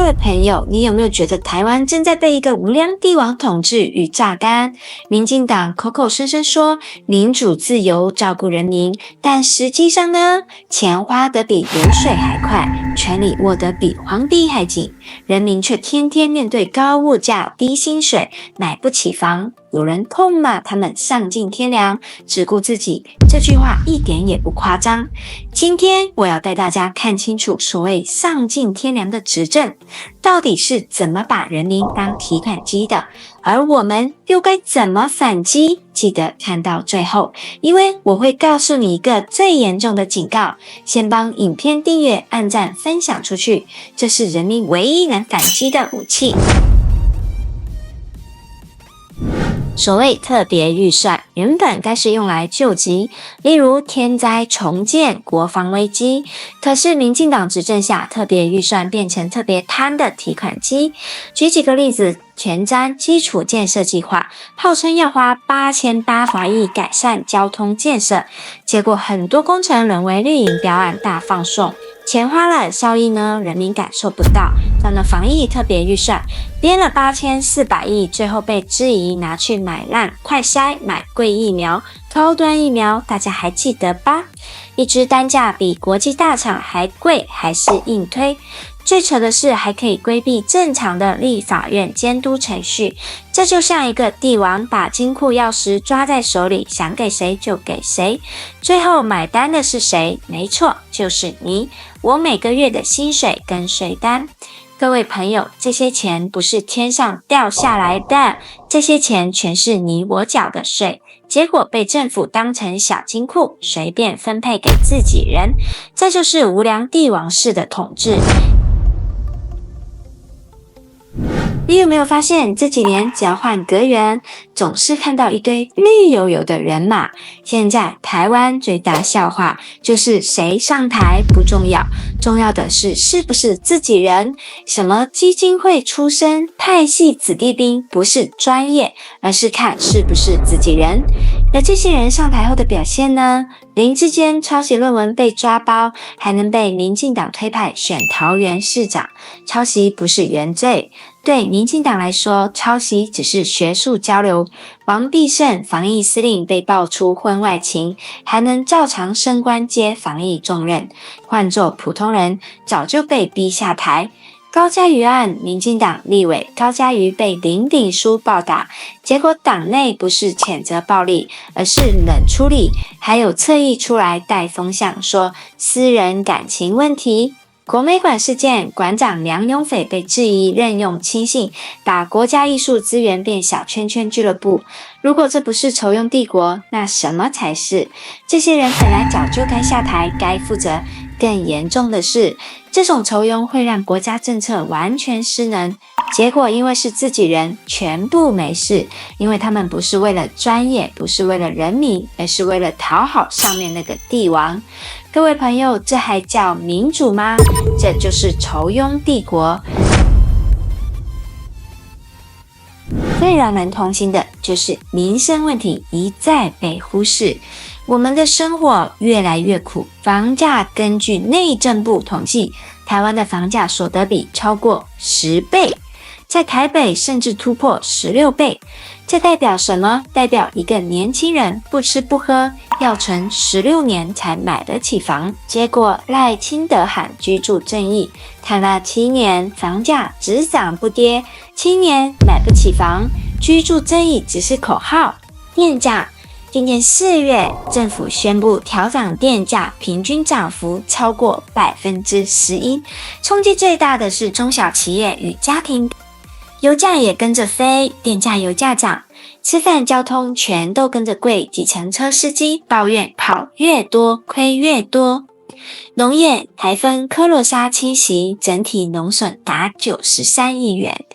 各位朋友，你有没有觉得台湾正在被一个无良帝王统治与榨干？民进党口口声声说民主自由照顾人民，但实际上呢，钱花得比流水还快，权力握得比皇帝还紧，人民却天天面对高物价、低薪水，买不起房。有人痛骂他们丧尽天良，只顾自己，这句话一点也不夸张。今天我要带大家看清楚所谓丧尽天良的执政到底是怎么把人民当提款机的，而我们又该怎么反击？记得看到最后，因为我会告诉你一个最严重的警告。先帮影片订阅、按赞、分享出去，这是人民唯一能反击的武器。所谓特别预算，原本该是用来救急，例如天灾重建、国防危机。可是民进党执政下，特别预算变成特别贪的提款机。举几个例子，前瞻基础建设计划号称要花8800亿改善交通建设，结果很多工程沦为绿营标案大放送。钱花了，效益呢？人民感受不到。到了防疫特别预算，编了8400亿，最后被质疑拿去买烂快筛、买贵疫苗、高端疫苗，大家还记得吧？一支单价比国际大厂还贵，还是硬推。最扯的是，还可以规避正常的立法院监督程序，这就像一个帝王把金库钥匙抓在手里，想给谁就给谁。最后买单的是谁？没错，就是你，我每个月的薪水跟税单。各位朋友，这些钱不是天上掉下来的，这些钱全是你我缴的税，结果被政府当成小金库，随便分配给自己人，这就是无良帝王式的统治。你有没有发现这几年只要换阁员，总是看到一堆绿油油的人马？现在台湾最大笑话就是谁上台不重要，重要的是是不是自己人。什么基金会出身、派系子弟兵不是专业，而是看是不是自己人。而这些人上台后的表现呢？林智坚抄袭论文被抓包，还能被民进党推派选桃园市长，抄袭不是原罪。对民进党来说，抄袭只是学术交流。王必胜防疫司令被爆出婚外情，还能照常升官接防疫重任，换作普通人早就被逼下台。高嘉瑜案，民进党立委高嘉瑜被林炳书暴打，结果党内不是谴责暴力，而是冷处理，还有侧翼出来带风向，说私人感情问题。国美馆事件，馆长梁永斐被质疑任用亲信，把国家艺术资源变小圈圈俱乐部。如果这不是酬庸帝国，那什么才是？这些人本来早就该下台，该负责。更严重的是，这种酬庸会让国家政策完全失能，结果因为是自己人，全部没事，因为他们不是为了专业，不是为了人民，而是为了讨好上面那个帝王。各位朋友，这还叫民主吗？这就是酬庸帝国。最让人痛心的就是民生问题一再被忽视，我们的生活越来越苦。房价根据内政部统计，台湾的房价所得比超过10倍，在台北甚至突破16倍。这代表什么？代表一个年轻人不吃不喝，要存16年才买得起房。结果赖清德喊居住正义，看了7年，房价只涨不跌，青年买不起房，居住正义只是口号。电价，今年4月，政府宣布调涨电价，平均涨幅超过11%，冲击最大的是中小企业与家庭。油价也跟着飞，电价油价涨，吃饭交通全都跟着贵，计程车司机抱怨跑越多亏越多。农业，台风科罗莎侵袭，整体农损达93亿元，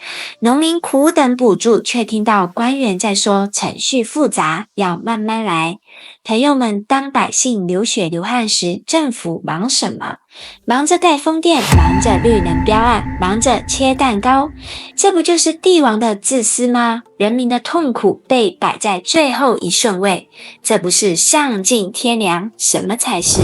农民苦等补助，却听到官员在说程序复杂，要慢慢来。朋友们，当百姓流血流汗时，政府忙什么？忙着盖风电，忙着绿能标案，忙着切蛋糕，这不就是帝王的自私吗？人民的痛苦被摆在最后一顺位，这不是丧尽天良，什么才是？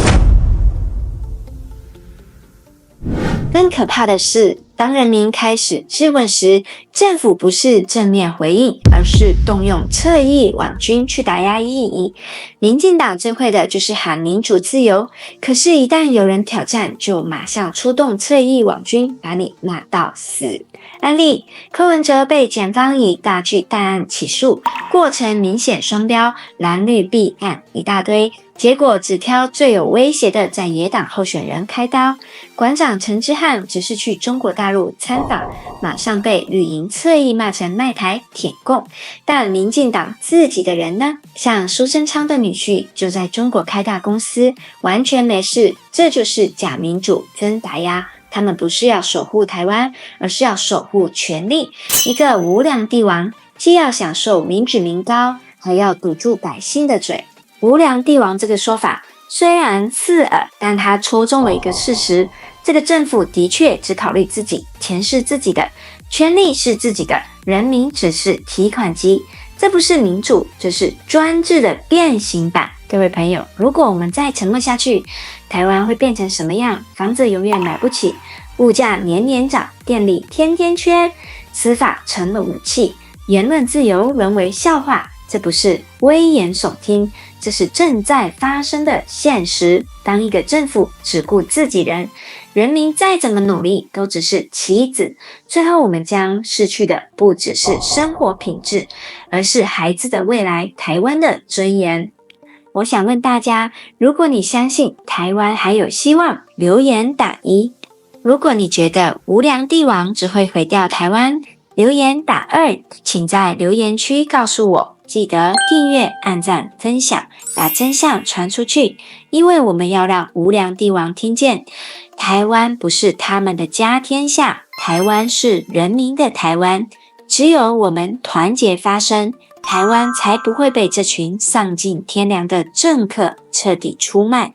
更可怕的是，当人民开始质问时，政府不是正面回应，而是动用侧翼网军去打压异议。民进党真会的就是喊民主自由，可是一旦有人挑战，就马上出动侧翼网军把你骂到死。案例：柯文哲被检方以大巨蛋案起诉，过程明显双标，蓝绿弊案一大堆，结果只挑最有威胁的在野党候选人开刀。馆长陈之汉只是去中国大陆参访，马上被绿营侧翼骂成卖台舔共。但民进党自己的人呢？像苏贞昌的女婿就在中国开大公司，完全没事，这就是假民主真打压。他们不是要守护台湾，而是要守护权力。一个无良帝王，既要享受民脂民膏，还要堵住百姓的嘴。无良帝王这个说法虽然刺耳，但它戳中了一个事实：这个政府的确只考虑自己，钱是自己的，权力是自己的，人民只是提款机。这不是民主，这是专制的变形版。各位朋友，如果我们再沉默下去，台湾会变成什么样？房子永远买不起，物价年年涨，电力天天缺，司法成了武器，言论自由沦为笑话。这不是危言耸听，这是正在发生的现实。当一个政府只顾自己人，人民再怎么努力都只是棋子，最后我们将失去的不只是生活品质，而是孩子的未来，台湾的尊严。我想问大家，如果你相信台湾还有希望，留言打1；如果你觉得无良帝王只会毁掉台湾，留言打2。请在留言区告诉我，记得订阅、按赞、分享，把真相传出去，因为我们要让无良帝王听见，台湾不是他们的家天下，台湾是人民的台湾，只有我们团结发声，台湾才不会被这群丧尽天良的政客彻底出卖。